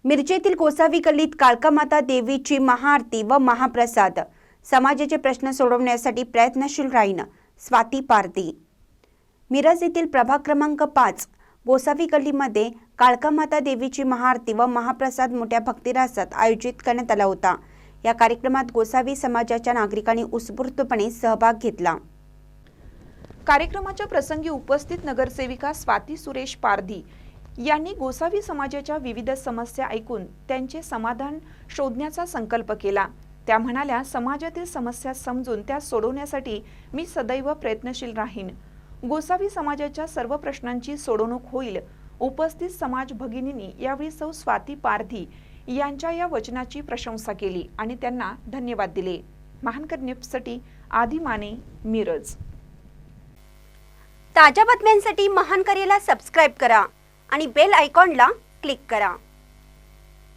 मिरजेतील गोसावी गल्लीत काळकामाता देवीची महाआरती व महाप्रसाद, समाजाचे प्रश्न सोडवण्यासाठी प्रयत्नशील राहीन स्वाती पारधी। मिरज येथील प्रभाग क्रमांक 5 गोसावी गल्लीमध्ये काळकामाता देवीची महाआरती व महाप्रसाद मोठ्या भक्तिरसात आयोजित करण्यात आला होता। या कार्यक्रमात गोसावी समाजाच्या नागरिकांनी उत्स्फूर्तपणे सहभाग घेतला। कार्यक्रमाच्या प्रसंगी उपस्थित नगरसेविका स्वाती सुरेश पारधी यांनी गोसावी समाजाच्या विविध समस्या ऐकून त्यांचे समाधान शोधण्याचा संकल्प केला। त्या म्हणाल्या, समाजातील समस्या समजून त्या सोडवण्यासाठी मी सदैव प्रयत्नशील राहीन। गोसावी समाजाच्या सर्व प्रश्नांची सोडवणूक होईल। उपस्थित समाज भगिनींनी यावेळी सौ स्वाती पारधी यांच्या या वचनाची प्रशंसा केली आणि त्यांना धन्यवाद दिले। महानकर न्यूजसाठी आदी माने, मिरज। ताज्या बातम्यांसाठी महानकरेला सबस्क्राइब करा आणि बेल आयकॉनला क्लिक करा।